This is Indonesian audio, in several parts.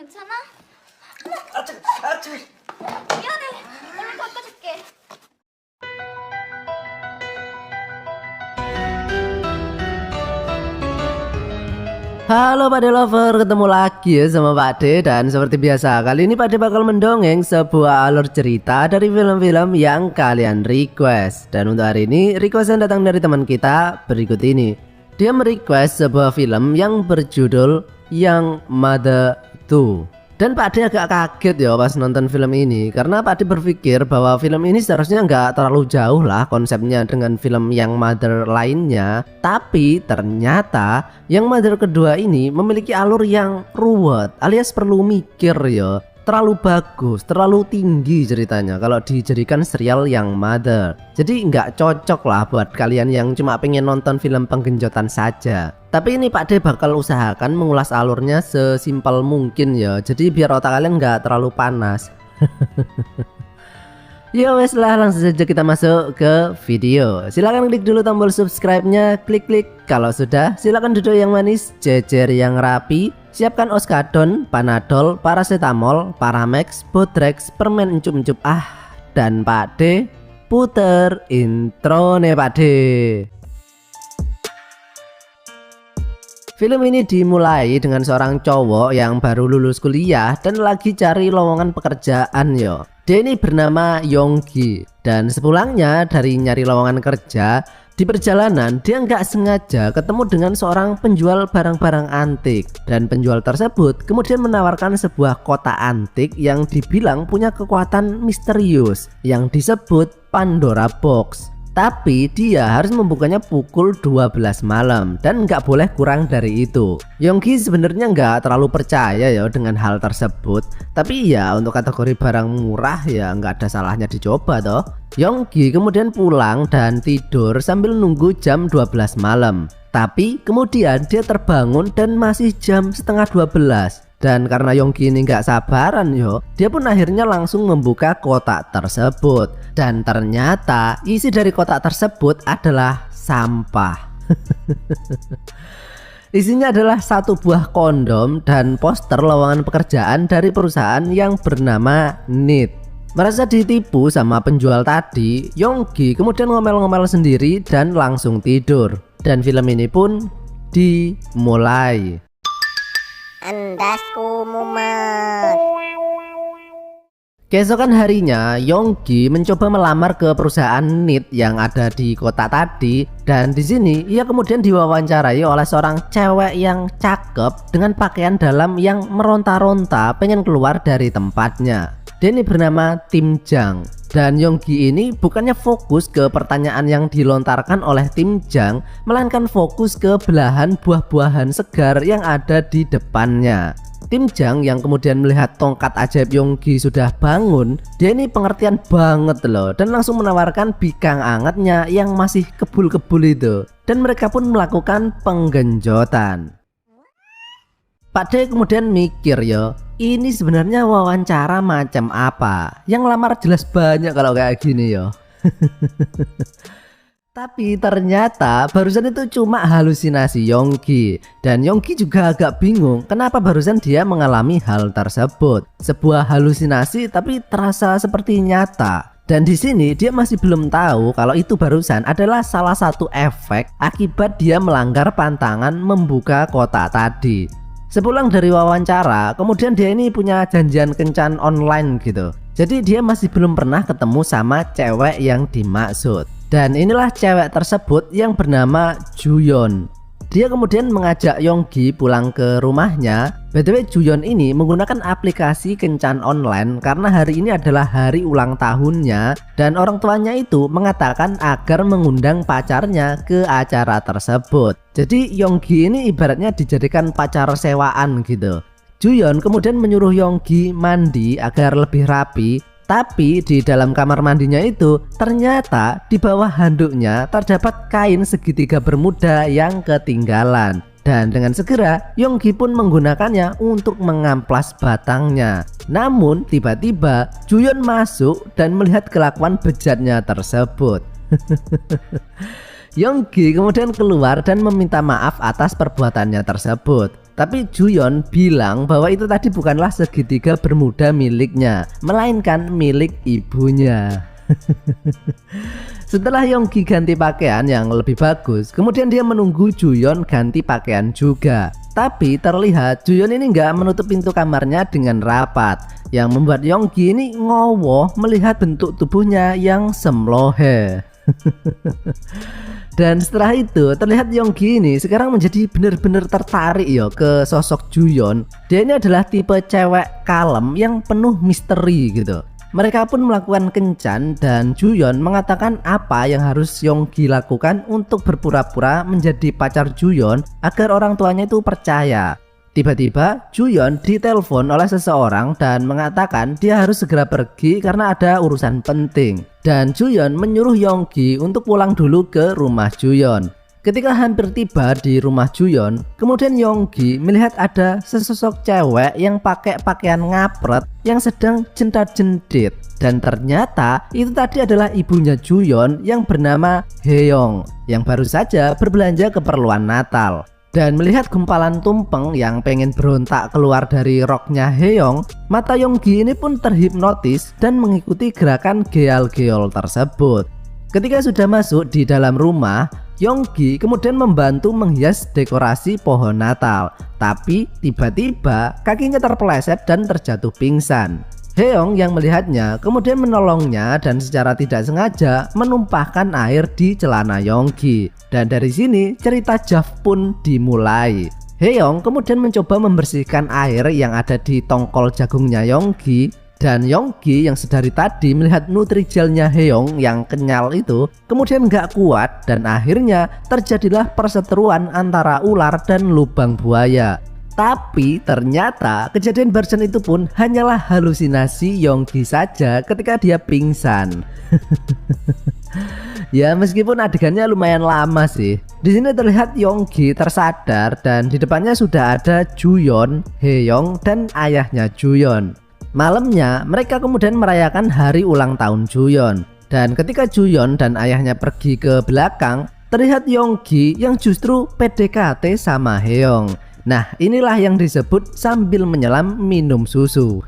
괜찮아? 아차, 아차. 미안해. 얼른 바꿔줄게. Halo Pakde Lover, ketemu lagi ya sama Pakde. Dan seperti biasa, kali ini Pakde bakal mendongeng sebuah alur cerita dari film-film yang kalian request. Dan untuk hari ini, request yang datang dari teman kita berikut ini. Dia merequest sebuah film yang berjudul Young Mother 2. Dan Pakde agak kaget ya pas nonton film ini, karena Pakde berpikir bahwa film ini seharusnya nggak terlalu jauh lah konsepnya dengan film Young Mother lainnya. Tapi ternyata Young Mother kedua ini memiliki alur yang ruwet alias perlu mikir ya. Terlalu bagus, terlalu tinggi ceritanya kalau dijadikan serial Young Mother. Jadi nggak cocok lah buat kalian yang cuma pengen nonton film penggenjotan saja. Tapi ini Pakde bakal usahakan mengulas alurnya sesimpel mungkin ya. Jadi biar otak kalian nggak terlalu panas. Ya wes lah, langsung saja kita masuk ke video. Silahkan klik dulu tombol subscribe-nya, klik-klik. Kalau sudah, silakan duduk yang manis, jejer yang rapi. Siapkan oskadon, panadol, paracetamol, paramex, bodrex, permen encup-encup. Dan Pakde puter intro nih Pakde. Film ini dimulai dengan seorang cowok yang baru lulus kuliah dan lagi cari lowongan pekerjaan yo. Dia ini bernama Yonggi, dan sepulangnya dari nyari lowongan kerja, di perjalanan dia nggak sengaja ketemu dengan seorang penjual barang-barang antik. Dan penjual tersebut kemudian menawarkan sebuah kotak antik yang dibilang punya kekuatan misterius yang disebut Pandora Box. Tapi dia harus membukanya pukul 12 malam dan nggak boleh kurang dari itu. Yonggi sebenarnya nggak terlalu percaya ya dengan hal tersebut. Tapi ya untuk kategori barang murah ya nggak ada salahnya dicoba toh. Yonggi kemudian pulang dan tidur sambil nunggu jam 12 malam. Tapi kemudian dia terbangun dan masih jam setengah 12. Dan karena Yonggi ini nggak sabaran yo, dia pun akhirnya langsung membuka kotak tersebut. Dan ternyata isi dari kotak tersebut adalah sampah. Isinya adalah satu buah kondom dan poster lowongan pekerjaan dari perusahaan yang bernama NIT. Merasa ditipu sama penjual tadi, Yonggi kemudian ngomel-ngomel sendiri dan langsung tidur. Dan film ini pun dimulai. Andasku mumet. Keesokan harinya, Yonggi mencoba melamar ke perusahaan NIT yang ada di kota tadi. Dan di sini ia kemudian diwawancarai oleh seorang cewek yang cakep dengan pakaian dalam yang meronta-ronta pengen keluar dari tempatnya. Dia ini bernama Tim Jang. Dan Yonggi ini bukannya fokus ke pertanyaan yang dilontarkan oleh Tim Jang, melainkan fokus ke belahan buah-buahan segar yang ada di depannya. Tim Jang yang kemudian melihat tongkat ajaib Yonggi sudah bangun, dia ini pengertian banget loh dan langsung menawarkan bikang angetnya yang masih kebul-kebul itu. Dan mereka pun melakukan penggenjotan. Pakde kemudian mikir yo, ini sebenarnya wawancara macam apa? Yang lamar jelas banyak kalau kayak gini yo. Tapi ternyata barusan itu cuma halusinasi Yonggi. Dan Yonggi juga agak bingung kenapa barusan dia mengalami hal tersebut. Sebuah halusinasi tapi terasa seperti nyata. Dan di sini dia masih belum tahu kalau itu barusan adalah salah satu efek akibat dia melanggar pantangan membuka kotak tadi. Sepulang dari wawancara, kemudian dia ini punya janjian kencan online gitu. Jadi dia masih belum pernah ketemu sama cewek yang dimaksud. Dan inilah cewek tersebut yang bernama Juyeon. Dia kemudian mengajak Yonggi pulang ke rumahnya. BTW Juyeon ini menggunakan aplikasi kencan online karena hari ini adalah hari ulang tahunnya. Dan orang tuanya itu mengatakan agar mengundang pacarnya ke acara tersebut. Jadi Yonggi ini ibaratnya dijadikan pacar sewaan gitu. Juyeon kemudian menyuruh Yonggi mandi agar lebih rapi. Tapi di dalam kamar mandinya itu ternyata di bawah handuknya terdapat kain segitiga bermuda yang ketinggalan. Dan dengan segera Yonggi pun menggunakannya untuk mengamplas batangnya. Namun tiba-tiba Juyeon masuk dan melihat kelakuan bejatnya tersebut. Yonggi kemudian keluar dan meminta maaf atas perbuatannya tersebut. Tapi Juyeon bilang bahwa itu tadi bukanlah segitiga bermuda miliknya, melainkan milik ibunya. Setelah Yonggi ganti pakaian yang lebih bagus, kemudian dia menunggu Juyeon ganti pakaian juga. Tapi terlihat Juyeon ini nggak menutup pintu kamarnya dengan rapat, yang membuat Yonggi ini ngowoh melihat bentuk tubuhnya yang semlohe. Dan setelah itu terlihat Yonggi ini sekarang menjadi benar-benar tertarik ya ke sosok Juyeon. Dia ini adalah tipe cewek kalem yang penuh misteri gitu. Mereka pun melakukan kencan dan Juyeon mengatakan apa yang harus Yonggi lakukan untuk berpura-pura menjadi pacar Juyeon agar orang tuanya itu percaya. Tiba-tiba Juyeon ditelepon oleh seseorang dan mengatakan dia harus segera pergi karena ada urusan penting. Dan Juyeon menyuruh Yonggi untuk pulang dulu ke rumah Juyeon. Ketika hampir tiba di rumah Juyeon, kemudian Yonggi melihat ada sesosok cewek yang pakai pakaian ngapret yang sedang jentat-jentit. Dan ternyata itu tadi adalah ibunya Juyeon yang bernama Haeyoung yang baru saja berbelanja keperluan Natal. Dan melihat gumpalan tumpeng yang pengen berontak keluar dari roknya Haeyoung, mata Yonggi ini pun terhipnotis dan mengikuti gerakan geol-geol tersebut. Ketika sudah masuk di dalam rumah, Yonggi kemudian membantu menghias dekorasi pohon Natal. Tapi tiba-tiba kakinya terpeleset dan terjatuh pingsan. Haeyoung yang melihatnya kemudian menolongnya dan secara tidak sengaja menumpahkan air di celana Yonggi. Dan dari sini cerita Jav pun dimulai. Haeyoung kemudian mencoba membersihkan air yang ada di tongkol jagungnya Yonggi. Dan Yonggi yang sedari tadi melihat nutrijelnya Haeyoung yang kenyal itu kemudian gak kuat dan akhirnya terjadilah perseteruan antara ular dan lubang buaya. Tapi ternyata kejadian barusan itu pun hanyalah halusinasi Yonggi saja ketika dia pingsan. Ya meskipun adegannya lumayan lama sih. Di sini terlihat Yonggi tersadar dan di depannya sudah ada Juyeon, Haeyoung dan ayahnya Juyeon. Malamnya mereka kemudian merayakan hari ulang tahun Juyeon. Dan ketika Juyeon dan ayahnya pergi ke belakang, terlihat Yonggi yang justru PDKT sama Haeyoung. Nah inilah yang disebut sambil menyelam minum susu.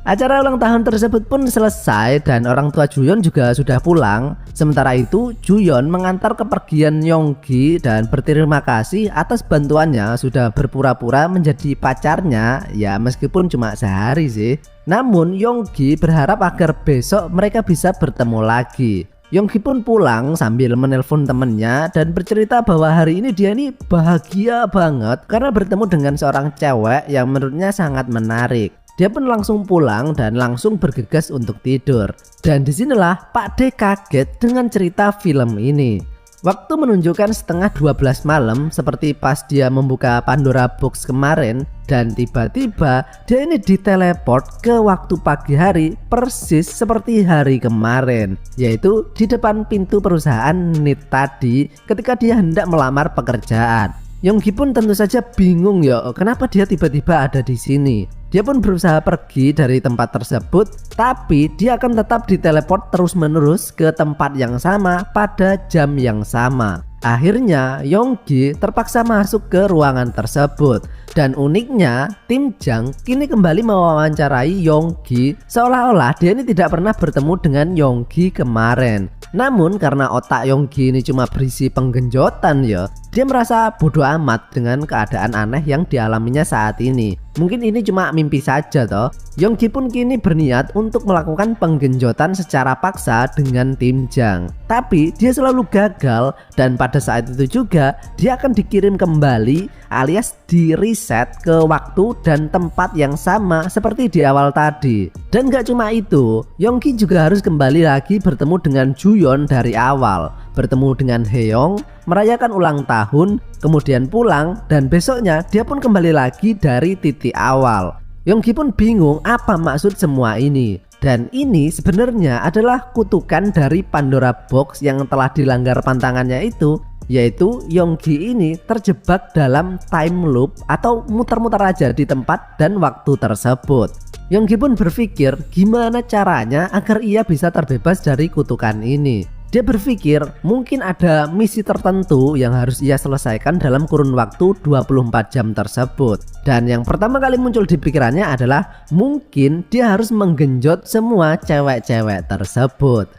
Acara ulang tahun tersebut pun selesai dan orang tua Juyeon juga sudah pulang. Sementara itu Juyeon mengantar kepergian Yonggi dan berterima kasih atas bantuannya sudah berpura-pura menjadi pacarnya. Ya meskipun cuma sehari sih. Namun Yonggi berharap agar besok mereka bisa bertemu lagi. Yonggi pun pulang sambil menelpon temennya dan bercerita bahwa hari ini dia ini bahagia banget karena bertemu dengan seorang cewek yang menurutnya sangat menarik. Dia pun langsung pulang dan langsung bergegas untuk tidur. Dan disinilah Pak D kaget dengan cerita film ini. Waktu menunjukkan setengah 12 malam seperti pas dia membuka Pandora Box kemarin. Dan tiba-tiba dia ini diteleport ke waktu pagi hari persis seperti hari kemarin. Yaitu di depan pintu perusahaan NIT tadi ketika dia hendak melamar pekerjaan. Yonggi pun tentu saja bingung ya kenapa dia tiba-tiba ada di sini. Dia pun berusaha pergi dari tempat tersebut, tapi dia akan tetap diteleport terus-menerus ke tempat yang sama pada jam yang sama. Akhirnya Yonggi terpaksa masuk ke ruangan tersebut. Dan uniknya Tim Jang kini kembali mewawancarai Yonggi seolah-olah dia ini tidak pernah bertemu dengan Yonggi kemarin. Namun karena otak Yonggi ini cuma berisi penggenjotan ya, dia merasa bodoh amat dengan keadaan aneh yang dialaminya saat ini. Mungkin ini cuma mimpi saja toh. Yonggi pun kini berniat untuk melakukan penggenjotan secara paksa dengan Tim Jang. Tapi dia selalu gagal dan pada saat itu juga dia akan dikirim kembali alias di reset ke waktu dan tempat yang sama seperti di awal tadi. Dan gak cuma itu, Yonggi juga harus kembali lagi bertemu dengan Juyeon dari awal, bertemu dengan Haeyoung, merayakan ulang tahun, kemudian pulang, dan besoknya dia pun kembali lagi dari titik awal. Yonggi pun bingung apa maksud semua ini. Dan ini sebenarnya adalah kutukan dari Pandora Box yang telah dilanggar pantangannya itu, yaitu Yonggi ini terjebak dalam time loop atau muter-muter aja di tempat dan waktu tersebut. Yonggi pun berpikir gimana caranya agar ia bisa terbebas dari kutukan ini. Dia berpikir mungkin ada misi tertentu yang harus ia selesaikan dalam kurun waktu 24 jam tersebut. Dan yang pertama kali muncul di pikirannya adalah mungkin dia harus menggenjot semua cewek-cewek tersebut.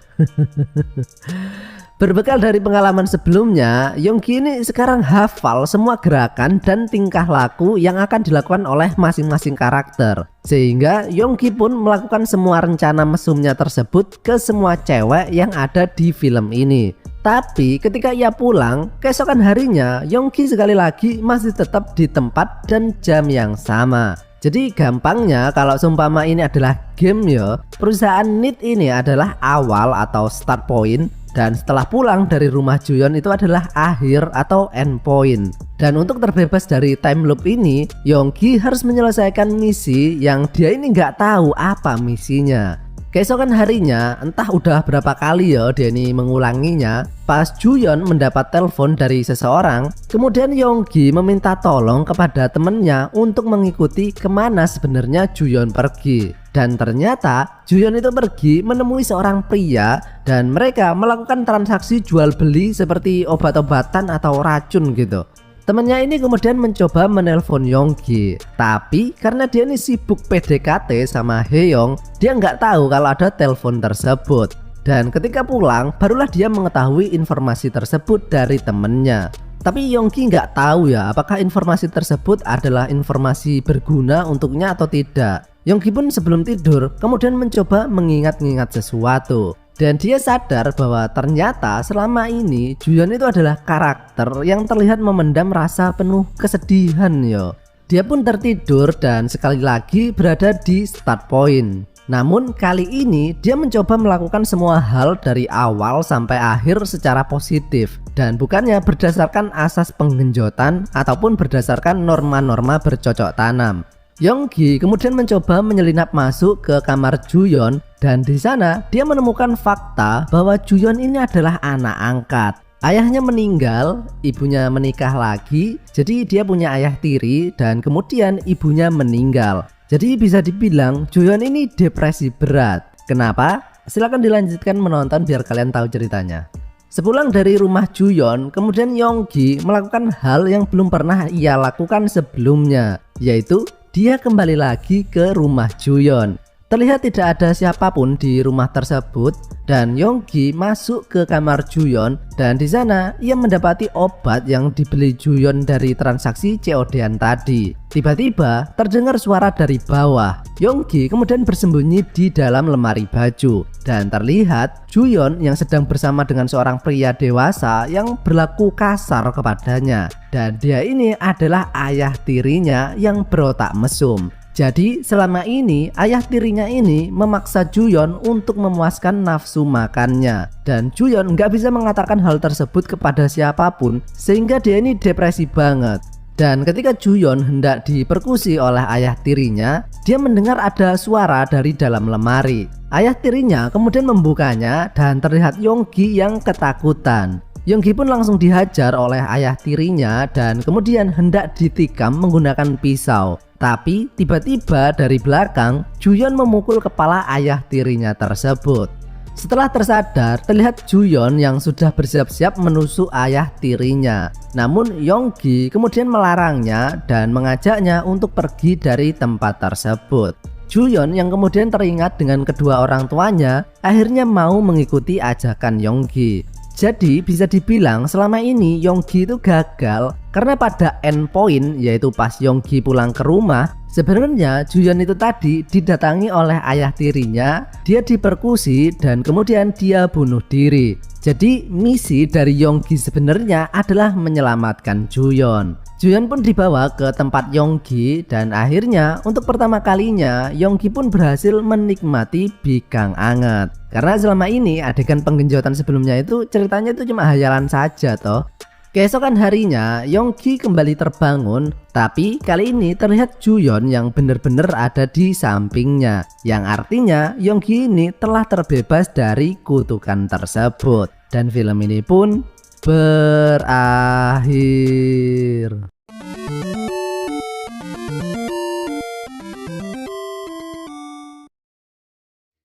Berbekal dari pengalaman sebelumnya, Yonggi ini sekarang hafal semua gerakan dan tingkah laku yang akan dilakukan oleh masing-masing karakter. Sehingga Yonggi pun melakukan semua rencana mesumnya tersebut ke semua cewek yang ada di film ini. Tapi ketika ia pulang, keesokan harinya Yonggi sekali lagi masih tetap di tempat dan jam yang sama. Jadi gampangnya kalau seumpama ini adalah game ya, perusahaan NIT ini adalah awal atau start point, dan setelah pulang dari rumah Juyeon itu adalah akhir atau end point. Dan untuk terbebas dari time loop ini, Yonggi harus menyelesaikan misi yang dia ini nggak tahu apa misinya. Keesokan harinya, entah udah berapa kali ya dia ini mengulanginya, pas Juyeon mendapat telepon dari seseorang, kemudian Yonggi meminta tolong kepada temennya untuk mengikuti kemana sebenarnya Juyeon pergi. Dan ternyata Juyeon itu pergi menemui seorang pria dan mereka melakukan transaksi jual beli seperti obat-obatan atau racun gitu. Temennya ini kemudian mencoba menelpon Yonggi, tapi karena dia ini sibuk PDKT sama Haeyoung, dia nggak tahu kalau ada telepon tersebut. Dan ketika pulang, barulah dia mengetahui informasi tersebut dari temennya. Tapi Yonggi nggak tahu ya apakah informasi tersebut adalah informasi berguna untuknya atau tidak. Yonggi pun sebelum tidur kemudian mencoba mengingat-ingat sesuatu. Dan dia sadar bahwa ternyata selama ini Juyeon itu adalah karakter yang terlihat memendam rasa penuh kesedihan yo. Dia pun tertidur dan sekali lagi berada di start point. Namun kali ini dia mencoba melakukan semua hal dari awal sampai akhir secara positif dan bukannya berdasarkan asas penggenjotan ataupun berdasarkan norma-norma bercocok tanam. Yonggi kemudian mencoba menyelinap masuk ke kamar Juyeon dan di sana dia menemukan fakta bahwa Juyeon ini adalah anak angkat. Ayahnya meninggal, ibunya menikah lagi, jadi dia punya ayah tiri dan kemudian ibunya meninggal. Jadi bisa dibilang Juyeon ini depresi berat. Kenapa? Silahkan dilanjutkan menonton biar kalian tahu ceritanya. Sepulang dari rumah Juyeon, kemudian Yonggi melakukan hal yang belum pernah ia lakukan sebelumnya, yaitu dia kembali lagi ke rumah Juyeon. Terlihat tidak ada siapapun di rumah tersebut dan Yonggi masuk ke kamar Juyeon dan di sana ia mendapati obat yang dibeli Juyeon dari transaksi COD-an tadi. Tiba-tiba terdengar suara dari bawah. Yonggi kemudian bersembunyi di dalam lemari baju dan terlihat Juyeon yang sedang bersama dengan seorang pria dewasa yang berlaku kasar kepadanya. Dan dia ini adalah ayah tirinya yang berotak mesum. Jadi selama ini ayah tirinya ini memaksa Juyeon untuk memuaskan nafsu makannya. Dan Juyeon nggak bisa mengatakan hal tersebut kepada siapapun sehingga dia ini depresi banget. Dan ketika Juyeon hendak diperkusi oleh ayah tirinya, dia mendengar ada suara dari dalam lemari. Ayah tirinya kemudian membukanya dan terlihat Yonggi yang ketakutan. Yonggi pun langsung dihajar oleh ayah tirinya dan kemudian hendak ditikam menggunakan pisau. Tapi tiba-tiba dari belakang Juyeon memukul kepala ayah tirinya tersebut. Setelah tersadar, terlihat Juyeon yang sudah bersiap-siap menusuk ayah tirinya. Namun Yonggi kemudian melarangnya dan mengajaknya untuk pergi dari tempat tersebut. Juyeon yang kemudian teringat dengan kedua orang tuanya akhirnya mau mengikuti ajakan Yonggi. Jadi bisa dibilang selama ini Yonggi itu gagal karena pada end point, yaitu pas Yonggi pulang ke rumah, sebenarnya Juyeon itu tadi didatangi oleh ayah tirinya, dia diperkusi dan kemudian dia bunuh diri. Jadi misi dari Yonggi sebenarnya adalah menyelamatkan Juyeon. Juyeon pun dibawa ke tempat Yonggi dan akhirnya untuk pertama kalinya Yonggi pun berhasil menikmati bikang anget. Karena selama ini adegan penggenjotan sebelumnya itu ceritanya itu cuma hayalan saja toh. Keesokan harinya Yonggi kembali terbangun, tapi kali ini terlihat Juyeon yang benar-benar ada di sampingnya. Yang artinya Yonggi ini telah terbebas dari kutukan tersebut. Dan film ini pun berakhir.